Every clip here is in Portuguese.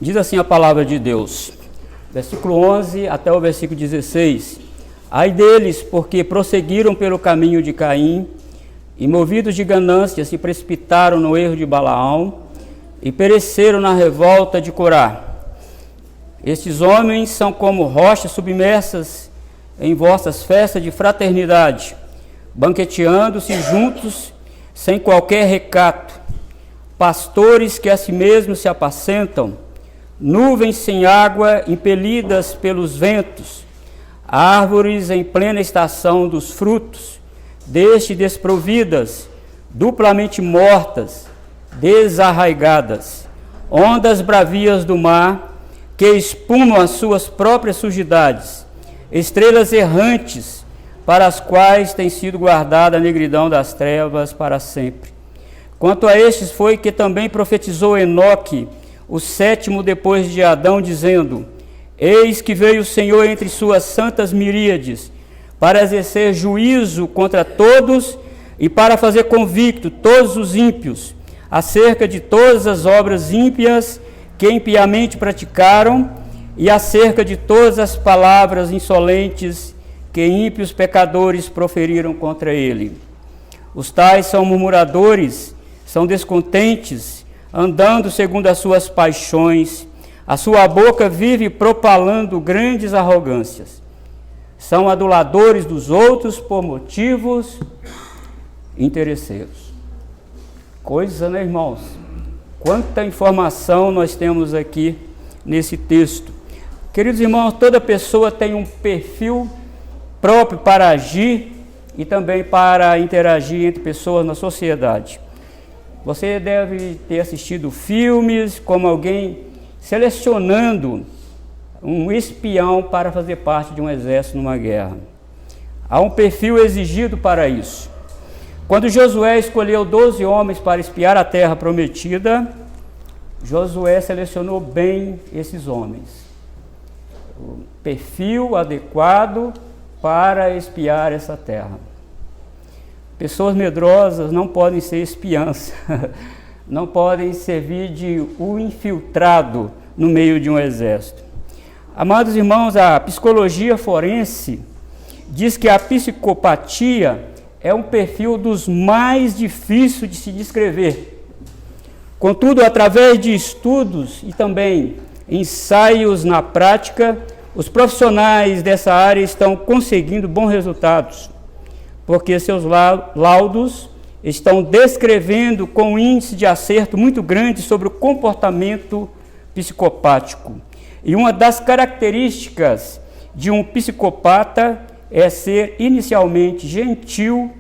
Diz assim a palavra de Deus, versículo 11 até o versículo 16. Ai deles, porque prosseguiram pelo caminho de Caim, e movidos de ganância se precipitaram no erro de Balaão, e pereceram na revolta de Corá. Estes homens são como rochas submersas em vossas festas de fraternidade, banqueteando-se juntos sem qualquer recato, pastores que a si mesmos se apacentam, nuvens sem água impelidas pelos ventos, árvores em plena estação dos frutos, deste desprovidas, duplamente mortas, desarraigadas, ondas bravias do mar, que espumam as suas próprias sujidades, estrelas errantes, para as quais tem sido guardada a negridão das trevas para sempre. Quanto a estes foi que também profetizou Enoque, o sétimo depois de Adão, dizendo: Eis que veio o Senhor entre suas santas miríades, para exercer juízo contra todos e para fazer convicto todos os ímpios, acerca de todas as obras ímpias que impiamente praticaram, e acerca de todas as palavras insolentes que ímpios pecadores proferiram contra ele. Os tais são murmuradores, são descontentes, andando segundo as suas paixões, a sua boca vive propalando grandes arrogâncias. São aduladores dos outros por motivos interesseiros. Coisa, né, irmãos? Quanta informação nós temos aqui nesse texto. Queridos irmãos, toda pessoa tem um perfil próprio para agir e também para interagir entre pessoas na sociedade. Você deve ter assistido filmes como alguém selecionando um espião para fazer parte de um exército numa guerra. Há um perfil exigido para isso. Quando Josué escolheu 12 homens para espiar a terra prometida, Josué selecionou bem esses homens. O perfil adequado para espiar essa terra. Pessoas medrosas não podem ser espiãs, não podem servir de um infiltrado no meio de um exército. Amados irmãos, a psicologia forense diz que a psicopatia é um perfil dos mais difíceis de se descrever. Contudo, através de estudos e também ensaios na prática, os profissionais dessa área estão conseguindo bons resultados, porque seus laudos estão descrevendo com um índice de acerto muito grande sobre o comportamento psicopático. E uma das características de um psicopata é ser inicialmente gentil,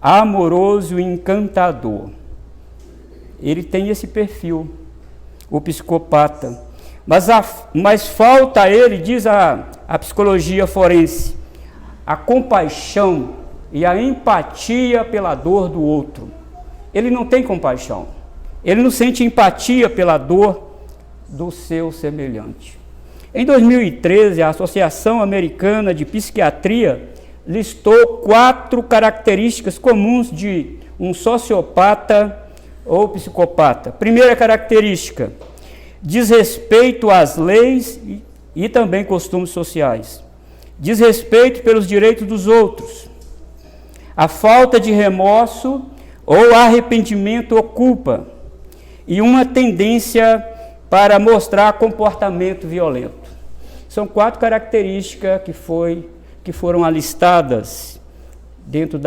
amoroso e encantador. Ele tem esse perfil, o psicopata. Mas falta a ele, diz a psicologia forense, a compaixão e a empatia pela dor do outro. Ele não tem compaixão, ele não sente empatia pela dor do seu semelhante. Em 2013, a Associação Americana de Psiquiatria listou 4 características comuns de um sociopata ou psicopata. Primeira característica: desrespeito às leis e também costumes sociais. Desrespeito pelos direitos dos outros. A falta de remorso ou arrependimento ou culpa. E uma tendência para mostrar comportamento violento. São 4 características que foram alistadas dentro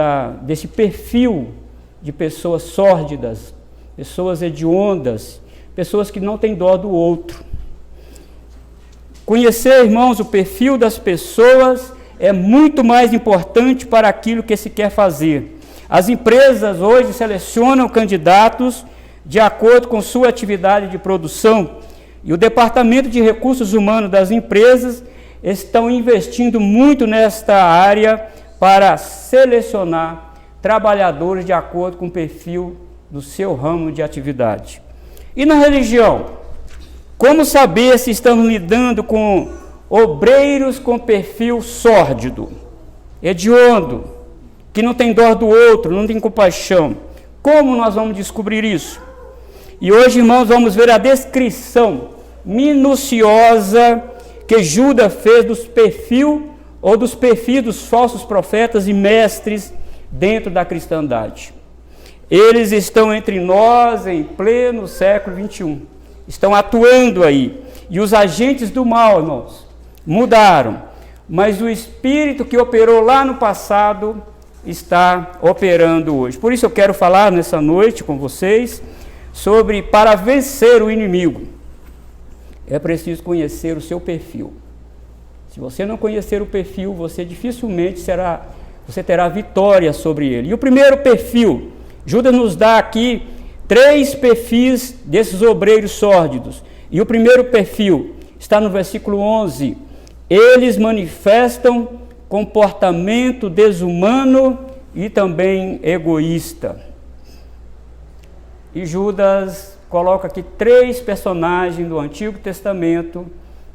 desse perfil de pessoas sórdidas, pessoas hediondas, pessoas que não têm dó do outro. Conhecer, irmãos, o perfil das pessoas é muito mais importante para aquilo que se quer fazer. As empresas hoje selecionam candidatos de acordo com sua atividade de produção, e o Departamento de Recursos Humanos das empresas estão investindo muito nesta área para selecionar trabalhadores de acordo com o perfil do seu ramo de atividade. E na religião? Como saber se estamos lidando com obreiros com perfil sórdido, hediondo, que não tem dor do outro, não tem compaixão? Como nós vamos descobrir isso? E hoje, irmãos, vamos ver a descrição minuciosa que Judas fez dos perfis dos falsos profetas e mestres dentro da cristandade. Eles estão entre nós em pleno século 21. Estão atuando aí. E os agentes do mal, irmãos, mudaram. Mas o espírito que operou lá no passado está operando hoje. Por isso eu quero falar nessa noite com vocês sobre para vencer o inimigo. É preciso conhecer o seu perfil. Se você não conhecer o perfil, você dificilmente terá vitória sobre ele. E o primeiro perfil, Judas nos dá aqui 3 perfis desses obreiros sórdidos. E o primeiro perfil está no versículo 11. Eles manifestam comportamento desumano e também egoísta. E Judas coloca aqui 3 personagens do Antigo Testamento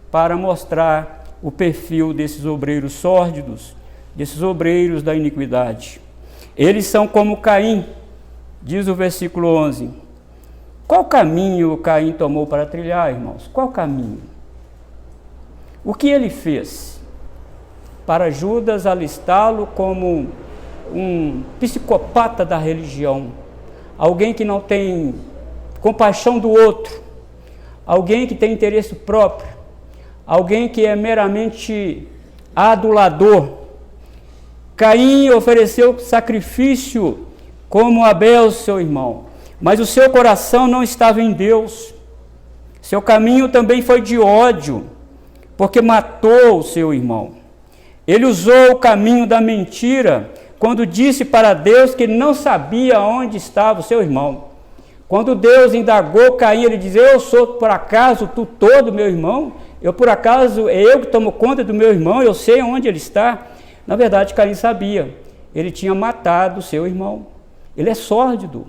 para mostrar o perfil desses obreiros sórdidos, desses obreiros da iniquidade. Eles são como Caim, diz o versículo 11. Qual caminho Caim tomou para trilhar, irmãos? Qual caminho? O que ele fez? Para Judas alistá-lo como um psicopata da religião, alguém que não tem compaixão do outro, alguém que tem interesse próprio, alguém que é meramente adulador. Caim ofereceu sacrifício como Abel, seu irmão, mas o seu coração não estava em Deus. Seu caminho também foi de ódio, porque matou o seu irmão. Ele usou o caminho da mentira quando disse para Deus que não sabia onde estava o seu irmão. Quando Deus indagou Caim, ele diz: eu sou por acaso tutor do meu irmão? Por acaso é eu que tomo conta do meu irmão? Eu sei onde ele está? Na verdade, Caim sabia. Ele tinha matado o seu irmão. Ele é sórdido.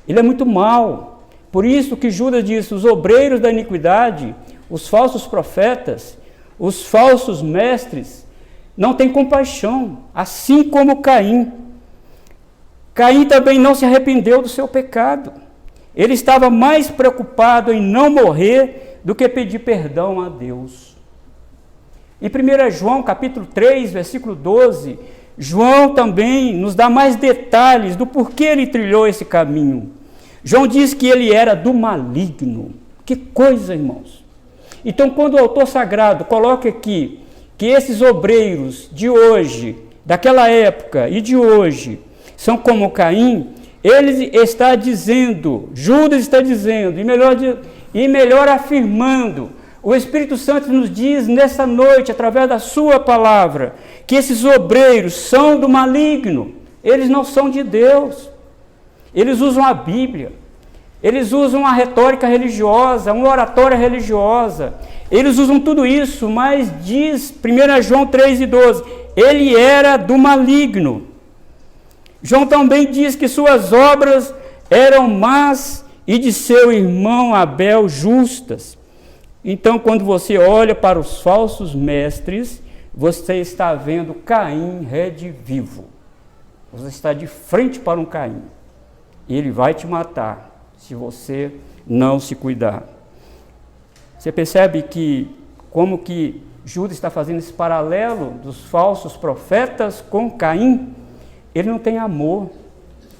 Ele é muito mau. Por isso que Judas disse: os obreiros da iniquidade, os falsos profetas, os falsos mestres, não têm compaixão, assim como Caim. Caim também não se arrependeu do seu pecado. Ele estava mais preocupado em não morrer do que pedir perdão a Deus. Em 1 João, capítulo 3, versículo 12, João também nos dá mais detalhes do porquê ele trilhou esse caminho. João diz que ele era do maligno. Que coisa, irmãos! Então, quando o autor sagrado coloca aqui que esses obreiros de hoje, daquela época e de hoje, são como Caim, ele está dizendo, Judas está dizendo, e melhor afirmando, o Espírito Santo nos diz nessa noite, através da sua palavra, que esses obreiros são do maligno, eles não são de Deus. Eles usam a Bíblia, eles usam a retórica religiosa, uma oratória religiosa, eles usam tudo isso, mas diz 1 João 3,12, ele era do maligno. João também diz que suas obras eram más e de seu irmão Abel justas. Então, quando você olha para os falsos mestres, você está vendo Caim redivivo. Você está de frente para um Caim. E ele vai te matar se você não se cuidar. Você percebe que como que Judas está fazendo esse paralelo dos falsos profetas com Caim? Ele não tem amor,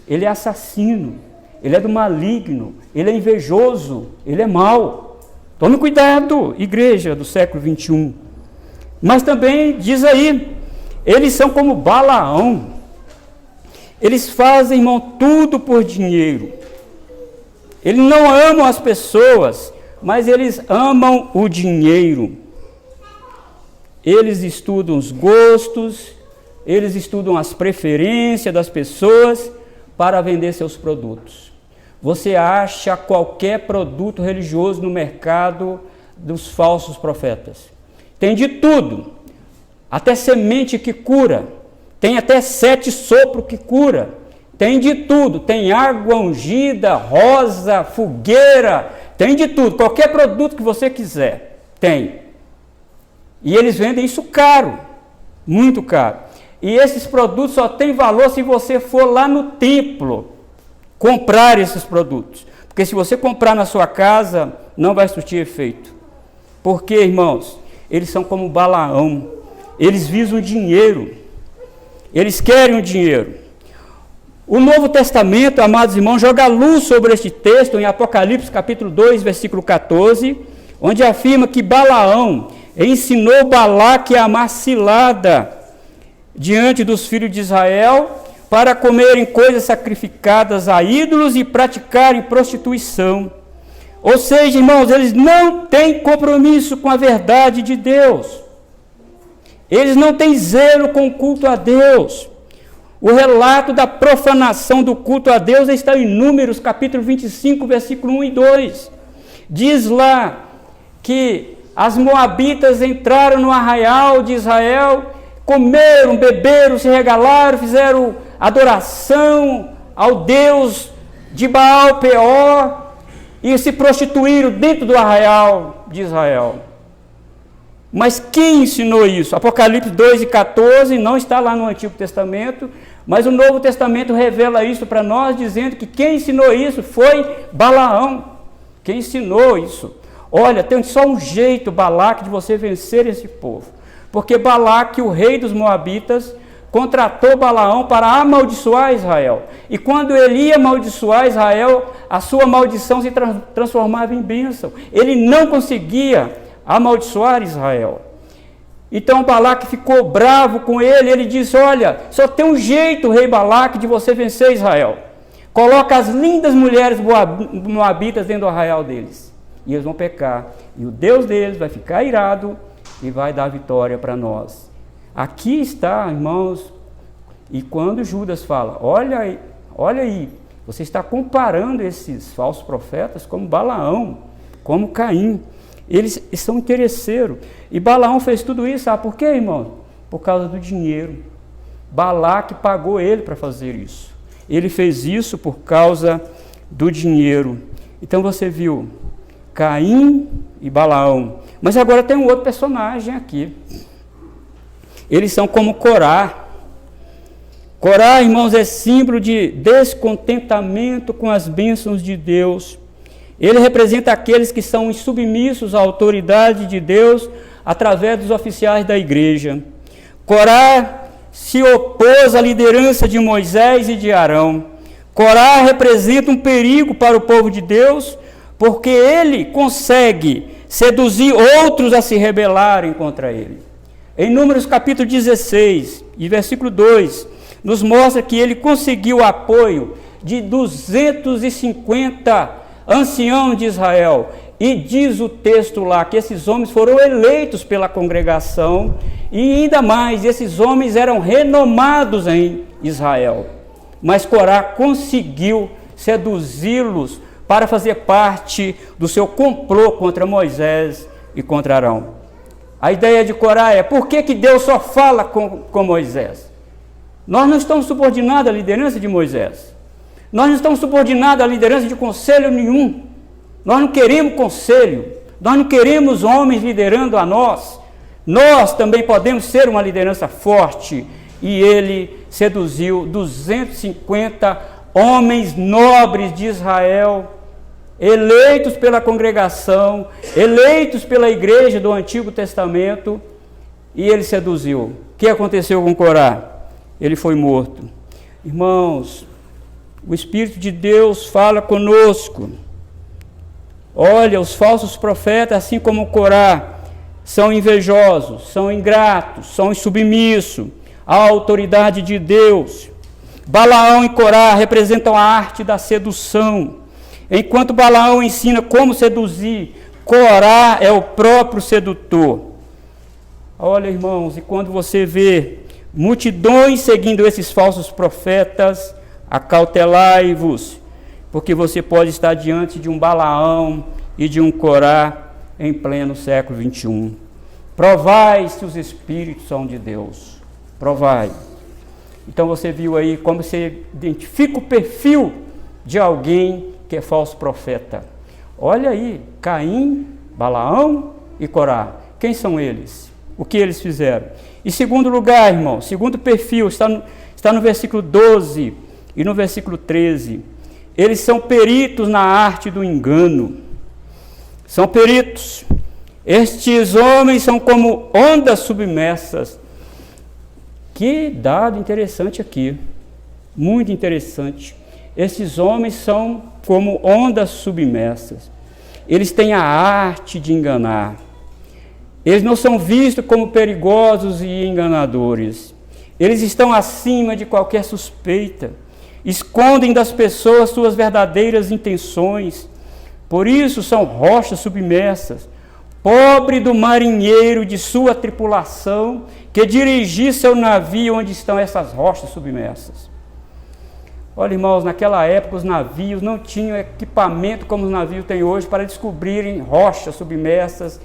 ele é assassino, ele é do maligno, ele é invejoso, ele é mau. Tome cuidado, igreja do século 21. Mas também diz aí, eles são como Balaão. Eles fazem, irmão, tudo por dinheiro. Eles não amam as pessoas, mas eles amam o dinheiro. Eles estudam os gostos, eles estudam as preferências das pessoas para vender seus produtos. Você acha qualquer produto religioso no mercado dos falsos profetas. Tem de tudo, até semente que cura, tem até 7 sopros que cura, tem de tudo, tem água ungida, rosa, fogueira, tem de tudo, qualquer produto que você quiser, tem. E eles vendem isso caro, muito caro. E esses produtos só têm valor se você for lá no templo comprar esses produtos. Porque se você comprar na sua casa, não vai surtir efeito. Porque, irmãos, eles são como Balaão, eles visam dinheiro, eles querem o dinheiro. O Novo Testamento, amados irmãos, joga luz sobre este texto em Apocalipse capítulo 2, versículo 14, onde afirma que Balaão ensinou Balaque a amar cilada diante dos filhos de Israel para comerem coisas sacrificadas a ídolos e praticarem prostituição. Ou seja, irmãos, eles não têm compromisso com a verdade de Deus. Eles não têm zelo com o culto a Deus. O relato da profanação do culto a Deus está em Números, capítulo 25, versículo 1 e 2. Diz lá que as moabitas entraram no arraial de Israel, comeram, beberam, se regalaram, fizeram adoração ao Deus de Baal Peor e se prostituíram dentro do arraial de Israel. Mas quem ensinou isso? Apocalipse 2 e 14 não está lá no Antigo Testamento, mas o Novo Testamento revela isso para nós, dizendo que quem ensinou isso foi Balaão. Quem ensinou isso? Olha, tem só um jeito, Balaque, de você vencer esse povo. Porque Balaque, o rei dos Moabitas, contratou Balaão para amaldiçoar Israel. E quando ele ia amaldiçoar Israel, a sua maldição se transformava em bênção. Ele não conseguia amaldiçoar Israel. Então Balaque ficou bravo com ele, ele disse: olha, só tem um jeito, rei Balaque, de você vencer Israel. Coloca as lindas mulheres moabitas dentro do arraial deles, e eles vão pecar, e o Deus deles vai ficar irado e vai dar vitória para nós. Aqui está, irmãos, e quando Judas fala, olha aí, você está comparando esses falsos profetas como Balaão, como Caim. Eles são interesseiros. E Balaão fez tudo isso, sabe por quê, irmão? Por causa do dinheiro. Balaque pagou ele para fazer isso. Ele fez isso por causa do dinheiro. Então você viu Caim e Balaão. Mas agora tem um outro personagem aqui. Eles são como Corá. Corá, irmãos, é símbolo de descontentamento com as bênçãos de Deus. Ele representa aqueles que são insubmissos à autoridade de Deus através dos oficiais da igreja. Corá se opôs à liderança de Moisés e de Arão. Corá representa um perigo para o povo de Deus, porque ele consegue seduzir outros a se rebelarem contra ele. Em Números capítulo 16 e versículo 2, nos mostra que ele conseguiu o apoio de 250 anciãos de Israel, e diz o texto lá que esses homens foram eleitos pela congregação, e ainda mais, esses homens eram renomados em Israel, mas Corá conseguiu seduzi-los para fazer parte do seu complô contra Moisés e contra Arão. A ideia de Corá é, por que Deus só fala com Moisés? Nós não estamos subordinados à liderança de Moisés. Nós não estamos subordinados à liderança de conselho nenhum. Nós não queremos conselho. Nós não queremos homens liderando a nós. Nós também podemos ser uma liderança forte. E ele seduziu 250 homens nobres de Israel, eleitos pela congregação, eleitos pela igreja do Antigo Testamento, e ele seduziu. O que aconteceu com Corá? Ele foi morto. Irmãos, o Espírito de Deus fala conosco. Olha, os falsos profetas, assim como Corá, são invejosos, são ingratos, são insubmissos à autoridade de Deus. Balaão e Corá representam a arte da sedução. Enquanto Balaão ensina como seduzir, Corá é o próprio sedutor. Olha, irmãos, e quando você vê multidões seguindo esses falsos profetas, acautelai-vos, porque você pode estar diante de um Balaão e de um Corá em pleno século 21. Provai se os espíritos são de Deus. Provai. Então você viu aí como você identifica o perfil de alguém que é falso profeta. Olha aí, Caim, Balaão e Corá. Quem são eles? O que eles fizeram? Em segundo lugar, irmão, segundo perfil, está no versículo 12 e no versículo 13. Eles são peritos na arte do engano. são peritos. Estes homens são como ondas submersas. Que dado interessante aqui, muito interessante. Esses homens são como ondas submersas. Eles têm a arte de enganar. Eles não são vistos como perigosos e enganadores. Eles estão acima de qualquer suspeita. Escondem das pessoas suas verdadeiras intenções. Por isso são rochas submersas. Pobre do marinheiro de sua tripulação, que dirigir seu navio onde estão essas rochas submersas. Olha, irmãos, naquela época os navios não tinham equipamento como os navios têm hoje para descobrirem rochas submersas,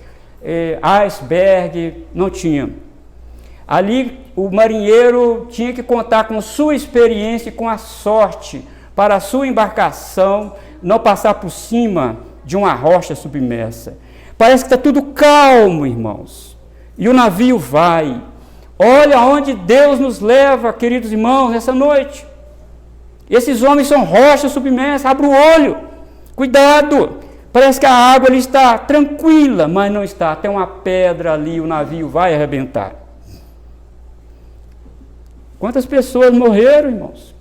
iceberg, não tinha. Ali o marinheiro tinha que contar com sua experiência e com a sorte para a sua embarcação não passar por cima de uma rocha submersa. Parece que está tudo calmo, irmãos, e o navio vai. Olha onde Deus nos leva, queridos irmãos, nessa noite. Esses homens são rochas submersas, abre o olho, cuidado. Parece que a água ali está tranquila, mas não está. Tem uma pedra ali, o navio vai arrebentar. Quantas pessoas morreram, irmãos?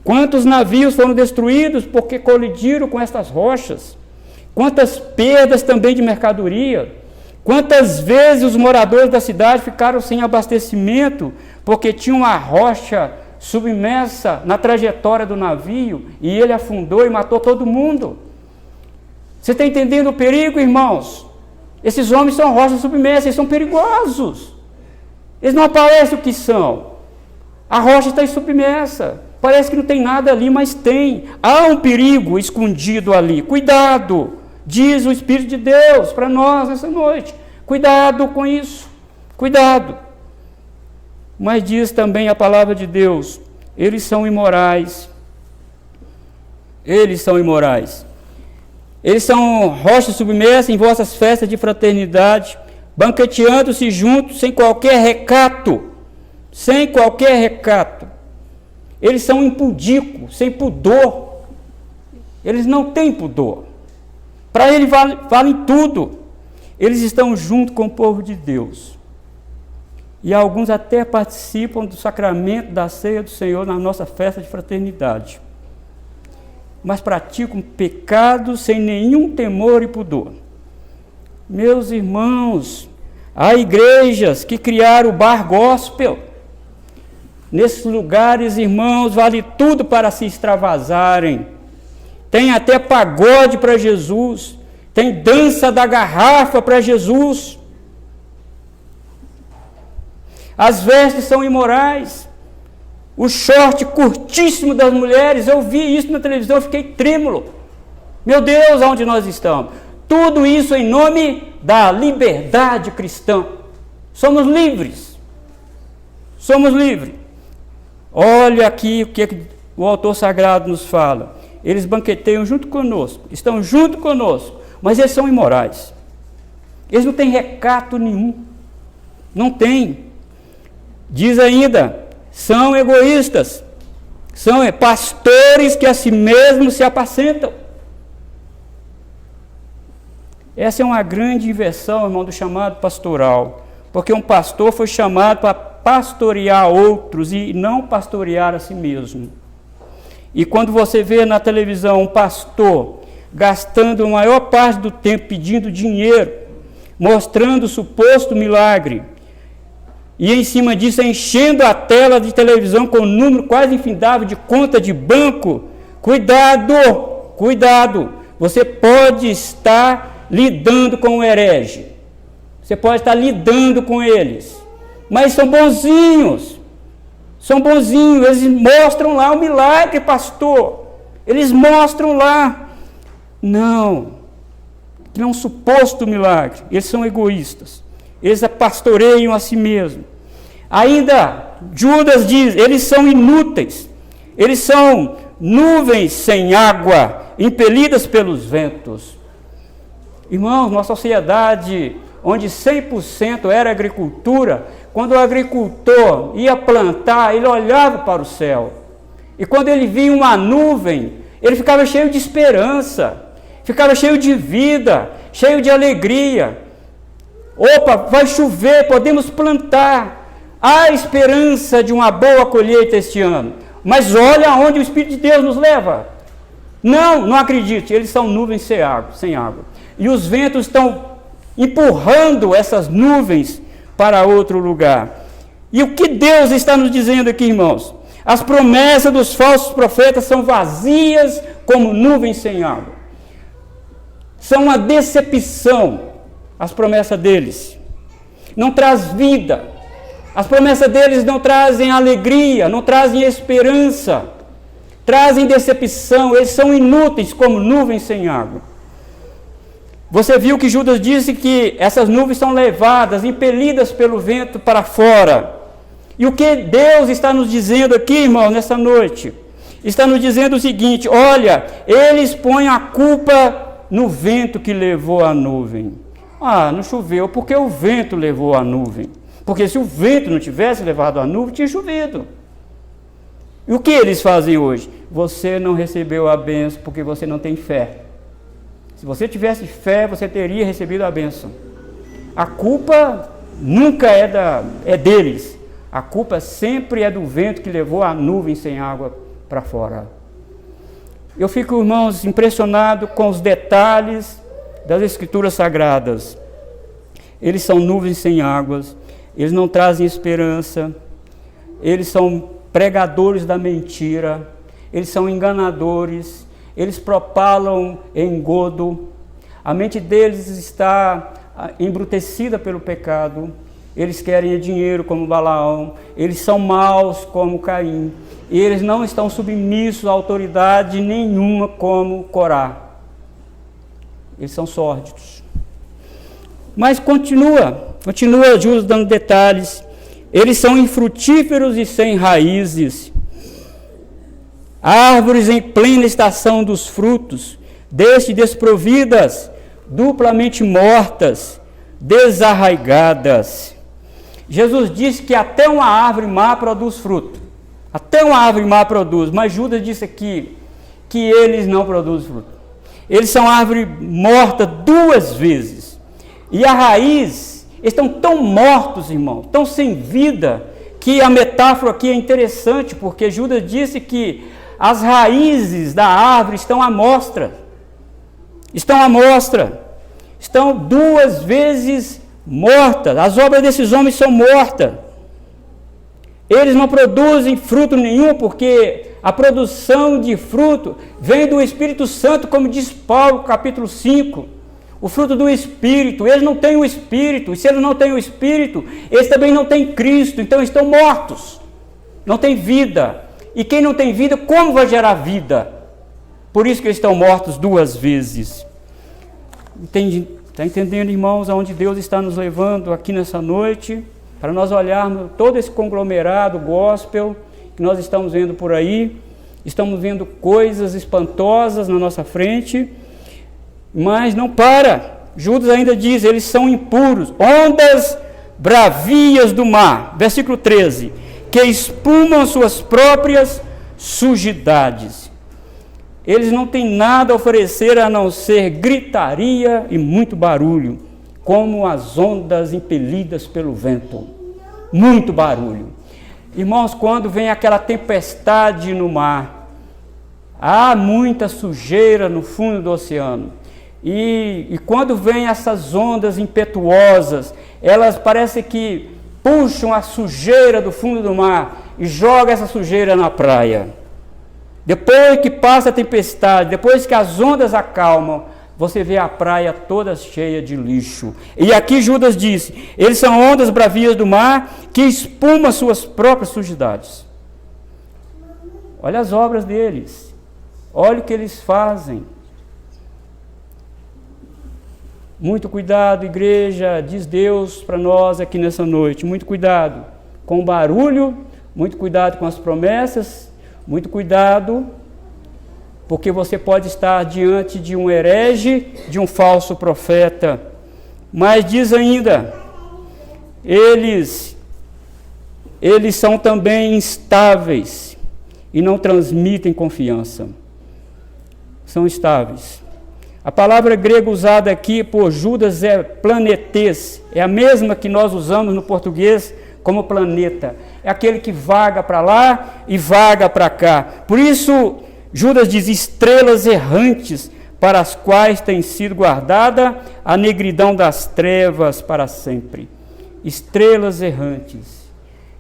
Quantos navios foram destruídos porque colidiram com estas rochas? Quantas perdas também de mercadoria? Quantas vezes os moradores da cidade ficaram sem abastecimento porque tinha uma rocha submersa na trajetória do navio e ele afundou e matou todo mundo? Você está entendendo o perigo, irmãos? Esses homens são rochas submersas, eles são perigosos. Eles não aparecem o que são. A rocha está submersa. Parece que não tem nada ali, mas tem. Há um perigo escondido ali. Cuidado, diz o Espírito de Deus para nós nessa noite. Cuidado com isso. Cuidado. Mas diz também a palavra de Deus, eles são imorais. Eles são imorais. Eles são rochas submersas em vossas festas de fraternidade, banqueteando-se juntos sem qualquer recato. Sem qualquer recato. Eles são impudicos, sem pudor. Eles não têm pudor. Para eles valem tudo. Eles estão junto com o povo de Deus. E alguns até participam do sacramento da ceia do Senhor na nossa festa de fraternidade. Mas praticam pecado sem nenhum temor e pudor. Meus irmãos, há igrejas que criaram o bar gospel. Nesses lugares, irmãos, vale tudo para se extravasarem. Tem até pagode para Jesus. Tem dança da garrafa para Jesus. As vestes são imorais. O short curtíssimo das mulheres, eu vi isso na televisão, eu fiquei trêmulo. Meu Deus, aonde nós estamos? Tudo isso em nome da liberdade cristã. Somos livres. Somos livres. Olha aqui o que o autor sagrado nos fala. Eles banqueteiam junto conosco, estão junto conosco, mas eles são imorais. Eles não têm recato nenhum. Não tem. Diz ainda, são egoístas. São pastores que a si mesmos se apacentam. Essa é uma grande inversão, irmão, do chamado pastoral. Porque um pastor foi chamado para pastorear outros e não pastorear a si mesmo. E quando você vê na televisão um pastor gastando a maior parte do tempo pedindo dinheiro, mostrando o suposto milagre, e em cima disso enchendo a tela de televisão com um número quase infindável de conta de banco, cuidado, cuidado, você pode estar lidando com o herege, você pode estar lidando com eles, mas são bonzinhos, eles mostram lá o milagre, pastor, eles mostram lá, não é um suposto milagre, eles são egoístas, eles pastoreiam a si mesmos. Ainda, Judas diz, eles são inúteis, eles são nuvens sem água, impelidas pelos ventos. Irmãos, numa sociedade onde 100% era agricultura, quando o agricultor ia plantar, ele olhava para o céu. E quando ele via uma nuvem, ele ficava cheio de esperança, ficava cheio de vida, cheio de alegria. Opa, vai chover, podemos plantar. Há esperança de uma boa colheita este ano. Mas olha aonde o Espírito de Deus nos leva. Não acredite, eles são nuvens sem água. E os ventos estão empurrando essas nuvens para outro lugar. E o que Deus está nos dizendo aqui, irmãos? As promessas dos falsos profetas são vazias como nuvens sem água. São uma decepção as promessas deles. Não traz vida. As promessas deles não trazem alegria, não trazem esperança. Trazem decepção. Eles são inúteis como nuvens sem água. Você viu que Judas disse que essas nuvens são levadas, impelidas pelo vento para fora. E o que Deus está nos dizendo aqui, irmão, nessa noite? Está nos dizendo o seguinte: olha, eles põem a culpa no vento que levou a nuvem. Ah, não choveu porque o vento levou a nuvem. Porque se o vento não tivesse levado a nuvem, tinha chovido. E o que eles fazem hoje? Você não recebeu a bênção porque você não tem fé. Se você tivesse fé, você teria recebido a bênção. A culpa nunca é deles. A culpa sempre é do vento que levou a nuvem sem água para fora. Eu fico, irmãos, impressionado com os detalhes das Escrituras Sagradas. Eles são nuvens sem águas, eles não trazem esperança, eles são pregadores da mentira, eles são enganadores, eles propalam engodo, a mente deles está embrutecida pelo pecado. Eles querem dinheiro como Balaão, eles são maus como Caim, e eles não estão submissos a autoridade nenhuma como Corá. Eles são sórdidos. Mas continua Judas dando detalhes. Eles são infrutíferos e sem raízes, árvores em plena estação dos frutos, desprovidas, duplamente mortas, desarraigadas. Jesus disse que até uma árvore má produz fruto. Até uma árvore má produz. Mas Judas disse aqui que eles não produzem fruto. Eles são árvore morta 2 vezes. E a raiz, eles estão tão mortos, irmão, tão sem vida, que a metáfora aqui é interessante, porque Judas disse que as raízes da árvore estão à mostra. Estão 2 vezes mortas. As obras desses homens são mortas. Eles não produzem fruto nenhum, porque a produção de fruto vem do Espírito Santo, como diz Paulo, capítulo 5. O fruto do Espírito. Eles não têm o Espírito, e se eles não têm o Espírito, eles também não têm Cristo, então estão mortos. Não têm vida. E quem não tem vida, como vai gerar vida? Por isso que eles estão mortos 2 vezes. Está entendendo, irmãos, aonde Deus está nos levando aqui nessa noite? Para nós olharmos todo esse conglomerado gospel que nós estamos vendo por aí. Estamos vendo coisas espantosas na nossa frente, mas não para. Judas ainda diz, eles são impuros, ondas bravias do mar. Versículo 13, que espumam suas próprias sujidades. Eles não têm nada a oferecer a não ser gritaria e muito barulho, como as ondas impelidas pelo vento. Muito barulho. Irmãos, quando vem aquela tempestade no mar, há muita sujeira no fundo do oceano. E quando vem essas ondas impetuosas, elas parecem que puxam a sujeira do fundo do mar e jogam essa sujeira na praia. Depois que passa a tempestade, depois que as ondas acalmam, você vê a praia toda cheia de lixo. E aqui Judas disse, eles são ondas bravias do mar que espumam suas próprias sujidades. Olha as obras deles, olha o que eles fazem. Muito cuidado, igreja, diz Deus para nós aqui nessa noite, muito cuidado com o barulho, muito cuidado com as promessas, muito cuidado, porque você pode estar diante de um herege, de um falso profeta. Mas diz ainda, eles são também instáveis e não transmitem confiança. São instáveis. A palavra grega usada aqui por Judas é planetes, é a mesma que nós usamos no português como planeta. É aquele que vaga para lá e vaga para cá. Por isso, Judas diz estrelas errantes, para as quais tem sido guardada a negridão das trevas para sempre. Estrelas errantes.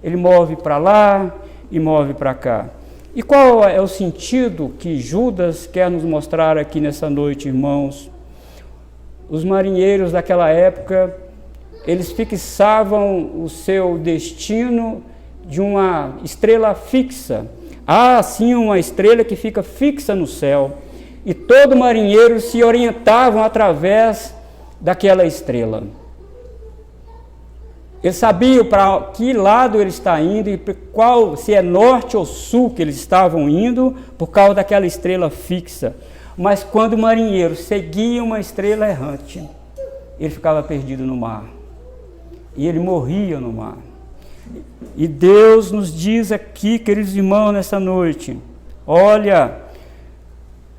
Ele move para lá e move para cá. E qual é o sentido que Judas quer nos mostrar aqui nessa noite, irmãos? Os marinheiros daquela época, eles fixavam o seu destino de uma estrela fixa. Há, sim, uma estrela que fica fixa no céu. E todo marinheiro se orientava através daquela estrela. Ele sabia para que lado ele está indo e qual, se é norte ou sul que eles estavam indo, por causa daquela estrela fixa. Mas quando o marinheiro seguia uma estrela errante, ele ficava perdido no mar. E ele morria no mar. E Deus nos diz aqui, queridos irmãos, nessa noite, olha,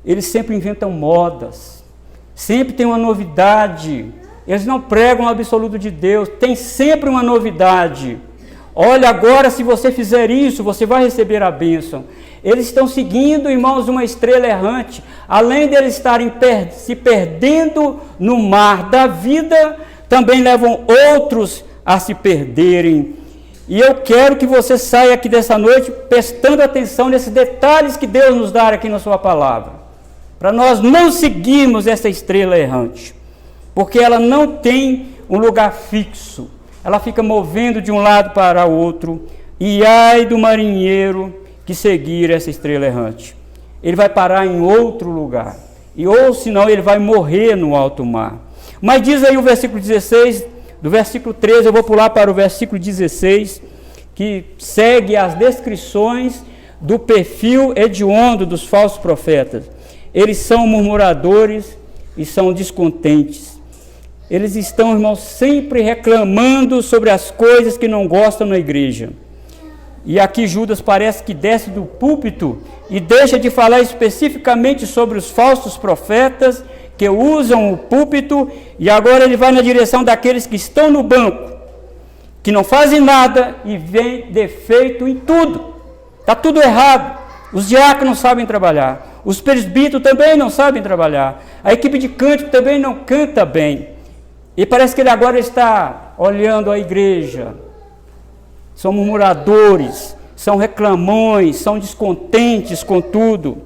eles sempre inventam modas, sempre tem uma novidade. Eles não pregam o absoluto de Deus, tem sempre uma novidade. Olha, agora se você fizer isso, você vai receber a bênção. Eles estão seguindo, irmãos, uma estrela errante. Além de eles estarem se perdendo no mar da vida, também levam outros a se perderem. E eu quero que você saia aqui dessa noite prestando atenção nesses detalhes que Deus nos dá aqui na sua palavra. Para nós não seguirmos essa estrela errante. Porque ela não tem um lugar fixo. Ela fica movendo de um lado para o outro. E ai do marinheiro que seguir essa estrela errante. Ele vai parar em outro lugar. Ou senão ele vai morrer no alto mar. Mas diz aí o versículo 16, do versículo 13, eu vou pular para o versículo 16, que segue as descrições do perfil hediondo dos falsos profetas. Eles são murmuradores e são descontentes. Eles estão, irmãos, sempre reclamando sobre as coisas que não gostam na igreja. E aqui Judas parece que desce do púlpito e deixa de falar especificamente sobre os falsos profetas que usam o púlpito, e agora ele vai na direção daqueles que estão no banco, que não fazem nada e vêem defeito em tudo. Está tudo errado. Os diáconos sabem trabalhar. Os presbíteros também não sabem trabalhar. A equipe de cântico também não canta bem. E parece que ele agora está olhando a igreja. São murmuradores, são reclamões, são descontentes com tudo.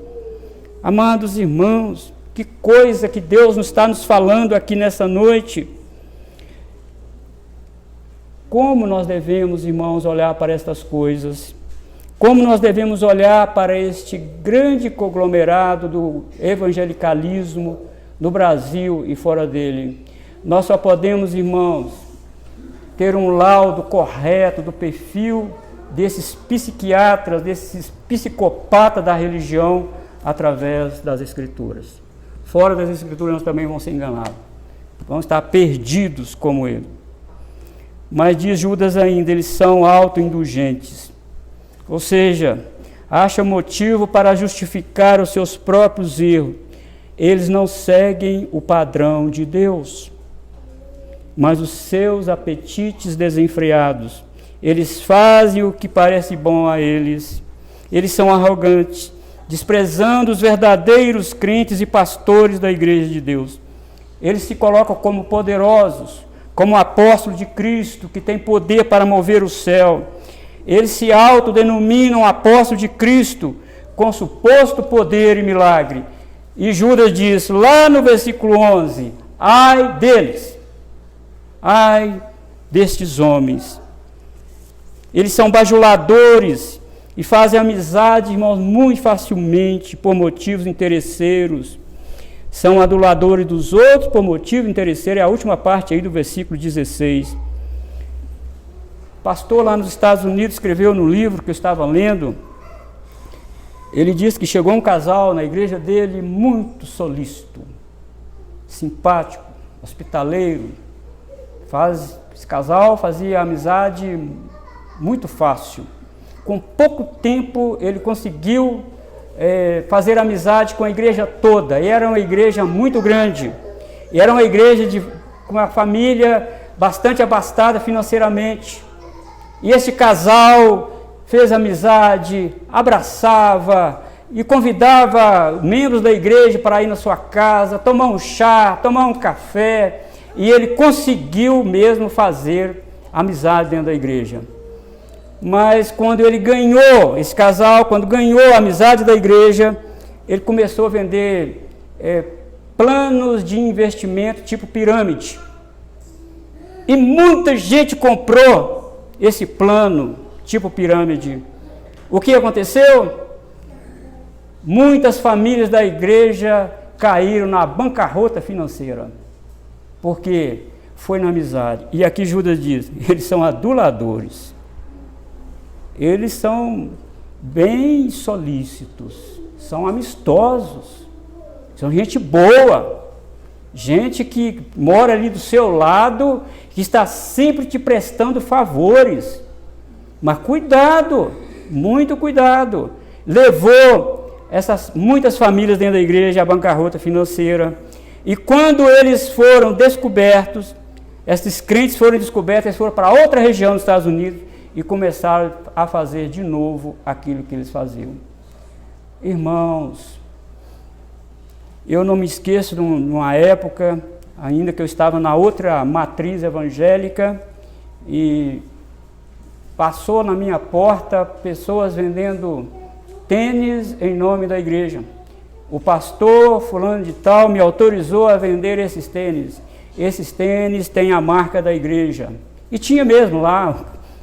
Amados irmãos, que coisa que Deus está nos falando aqui nessa noite. Como nós devemos, irmãos, olhar para estas coisas? Como nós devemos olhar para este grande conglomerado do evangelicalismo no Brasil e fora dele? Nós só podemos, irmãos, ter um laudo correto do perfil desses psiquiatras, desses psicopatas da religião, através das Escrituras. Fora das Escrituras nós também vamos ser enganados. Vamos estar perdidos como ele. Mas diz Judas ainda, eles são autoindulgentes. Ou seja, acham motivo para justificar os seus próprios erros. Eles não seguem o padrão de Deus, mas os seus apetites desenfreados. Eles fazem o que parece bom a eles. Eles são arrogantes, desprezando os verdadeiros crentes e pastores da igreja de Deus. Eles se colocam como poderosos, como apóstolos de Cristo, que tem poder para mover o céu. Eles se autodenominam apóstolos de Cristo, com suposto poder e milagre. E Judas diz, lá no versículo 11, ai deles, ai destes homens. Eles são bajuladores e fazem amizade, irmãos, muito facilmente por motivos interesseiros. São aduladores dos outros por motivo interesseiro. É a última parte aí do versículo 16. O pastor lá nos Estados Unidos escreveu no livro que eu estava lendo. Ele disse que chegou um casal na igreja dele muito solícito, simpático, hospitaleiro. Esse casal fazia amizade muito fácil. Com pouco tempo ele conseguiu fazer amizade com a igreja toda. E era uma igreja muito grande. E era uma igreja com uma família bastante abastada financeiramente. E esse casal fez amizade, abraçava e convidava membros da igreja para ir na sua casa, tomar um chá, tomar um café. E ele conseguiu mesmo fazer amizade dentro da igreja. Mas quando ele ganhou, esse casal, quando ganhou a amizade da igreja, ele começou a vender planos de investimento tipo pirâmide. E muita gente comprou esse plano tipo pirâmide. O que aconteceu? Muitas famílias da igreja caíram na bancarrota financeira. Porque foi na amizade. E aqui Judas diz, eles são aduladores. Eles são bem solícitos, são amistosos, são gente boa, gente que mora ali do seu lado, que está sempre te prestando favores. Mas cuidado, muito cuidado. Levou muitas famílias dentro da igreja à bancarrota financeira. E quando eles foram descobertos, esses crentes foram descobertos, eles foram para outra região dos Estados Unidos e começaram a fazer de novo aquilo que eles faziam. Irmãos, eu não me esqueço de uma época, ainda que eu estava na outra matriz evangélica, e passou na minha porta pessoas vendendo tênis em nome da igreja. O pastor fulano de tal me autorizou a vender esses tênis. Esses tênis têm a marca da igreja. E tinha mesmo lá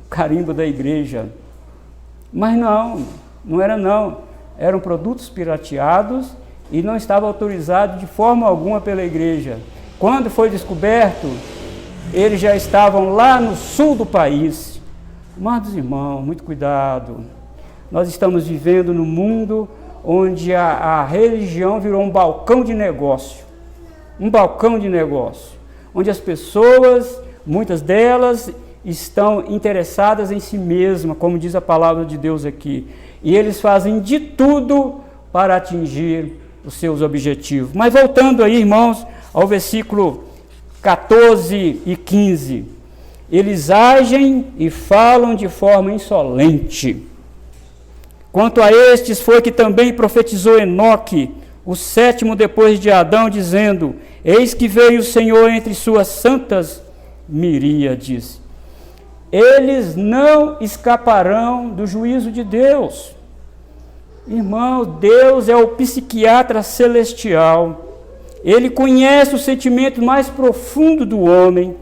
o carimbo da igreja. Mas não era não. Eram produtos pirateados e não estava autorizado de forma alguma pela igreja. Quando foi descoberto, eles já estavam lá no sul do país. Amados irmãos, muito cuidado. Nós estamos vivendo num mundo onde a religião virou um balcão de negócio. Um balcão de negócio. Onde as pessoas, muitas delas, estão interessadas em si mesmas, como diz a palavra de Deus aqui. E eles fazem de tudo para atingir os seus objetivos. Mas voltando aí, irmãos, ao versículo 14 e 15. Eles agem e falam de forma insolente. Quanto a estes foi que também profetizou Enoque, o sétimo depois de Adão, dizendo: eis que veio o Senhor entre suas santas miríades. Eles não escaparão do juízo de Deus. Irmão, Deus é o psiquiatra celestial. Ele conhece o sentimento mais profundo do homem.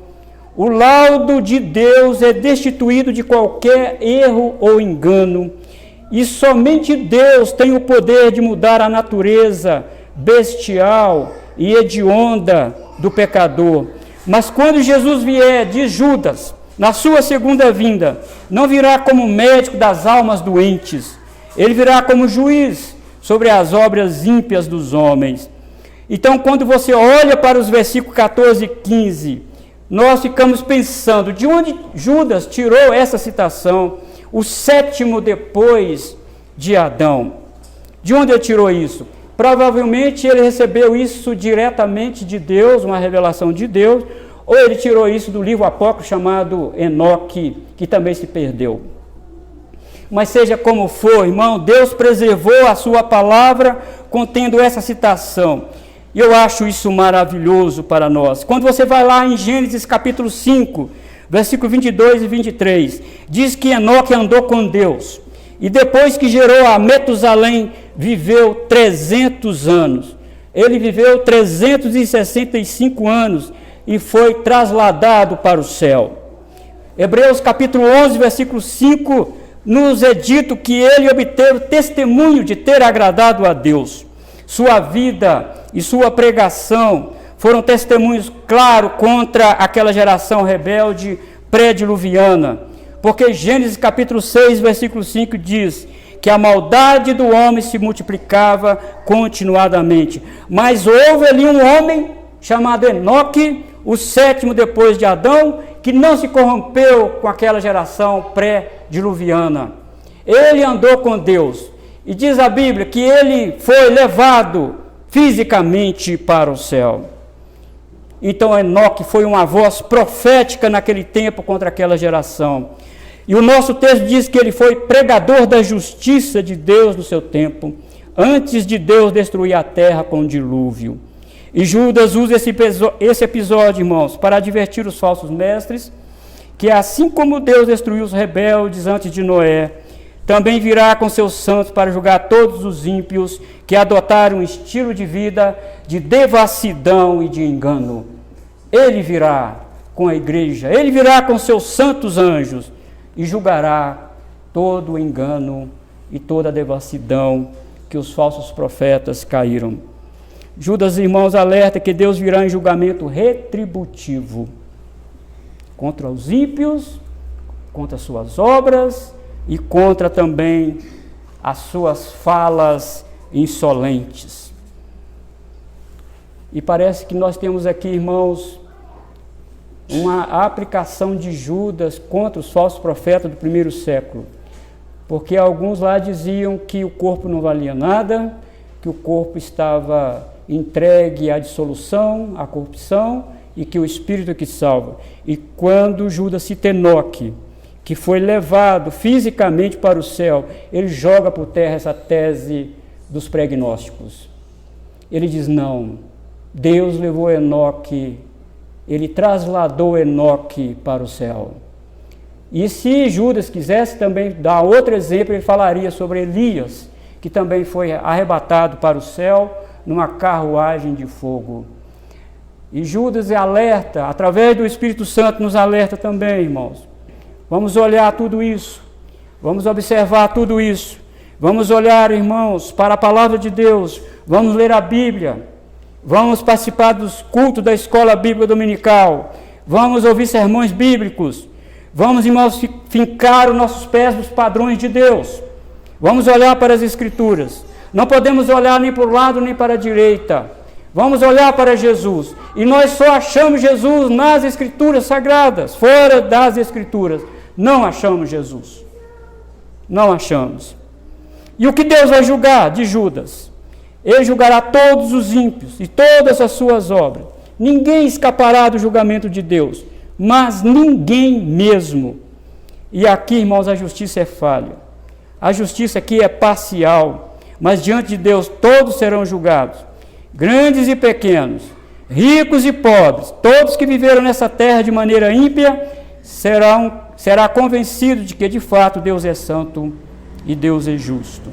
O laudo de Deus é destituído de qualquer erro ou engano. E somente Deus tem o poder de mudar a natureza bestial e hedionda do pecador. Mas quando Jesus vier, diz Judas, na sua segunda vinda, não virá como médico das almas doentes. Ele virá como juiz sobre as obras ímpias dos homens. Então, quando você olha para os versículos 14 e 15, nós ficamos pensando, de onde Judas tirou essa citação? O sétimo depois de Adão. De onde ele tirou isso? Provavelmente ele recebeu isso diretamente de Deus, uma revelação de Deus, ou ele tirou isso do livro apócrifo chamado Enoque, que também se perdeu. Mas seja como for, irmão, Deus preservou a sua palavra contendo essa citação. E eu acho isso maravilhoso para nós. Quando você vai lá em Gênesis capítulo 5, versículo 22 e 23, diz que Enoque andou com Deus. E depois que gerou a Metusalém, viveu 300 anos. Ele viveu 365 anos e foi trasladado para o céu. Hebreus capítulo 11, versículo 5, nos é dito que ele obteve testemunho de ter agradado a Deus. Sua vida e sua pregação foram testemunhos claros contra aquela geração rebelde pré-diluviana. Porque Gênesis capítulo 6, versículo 5 diz que a maldade do homem se multiplicava continuadamente. Mas houve ali um homem chamado Enoque, o sétimo depois de Adão, que não se corrompeu com aquela geração pré-diluviana. Ele andou com Deus. E diz a Bíblia que ele foi levado fisicamente para o céu. Então Enoque foi uma voz profética naquele tempo contra aquela geração. E o nosso texto diz que ele foi pregador da justiça de Deus no seu tempo, antes de Deus destruir a terra com o dilúvio. E Judas usa esse episódio, irmãos, para advertir os falsos mestres, que assim como Deus destruiu os rebeldes antes de Noé, também virá com seus santos para julgar todos os ímpios que adotaram um estilo de vida de devassidão e de engano. Ele virá com a igreja, ele virá com seus santos anjos e julgará todo o engano e toda a devassidão que os falsos profetas caíram. Judas, irmãos, alerta que Deus virá em julgamento retributivo contra os ímpios, contra suas obras e contra também as suas falas insolentes. E parece que nós temos aqui, irmãos, uma aplicação de Judas contra os falsos profetas do primeiro século. Porque alguns lá diziam que o corpo não valia nada, que o corpo estava entregue à dissolução, à corrupção, e que o Espírito que salva. E quando Judas cita Enoque, que foi levado fisicamente para o céu, ele joga por terra essa tese dos pregnósticos. Ele diz, não, Deus levou Enoque, ele trasladou Enoque para o céu. E se Judas quisesse também dar outro exemplo, ele falaria sobre Elias, que também foi arrebatado para o céu numa carruagem de fogo. E Judas alerta, através do Espírito Santo nos alerta também, irmãos. Vamos olhar tudo isso, vamos observar tudo isso, vamos olhar, irmãos, para a palavra de Deus, vamos ler a Bíblia, vamos participar dos cultos da escola bíblica dominical, vamos ouvir sermões bíblicos, vamos, irmãos, fincar os nossos pés nos padrões de Deus, vamos olhar para as Escrituras, não podemos olhar nem para o lado nem para a direita, vamos olhar para Jesus, e nós só achamos Jesus nas Escrituras Sagradas, fora das Escrituras, não achamos Jesus, não achamos. E o que Deus vai julgar de Judas? Ele julgará todos os ímpios e todas as suas obras. Ninguém escapará do julgamento de Deus, mas ninguém mesmo. E aqui, irmãos, a justiça é falha. A justiça aqui é parcial, mas diante de Deus todos serão julgados, grandes e pequenos, ricos e pobres, todos que viveram nessa terra de maneira ímpia, será convencido de que de fato Deus é santo e Deus é justo.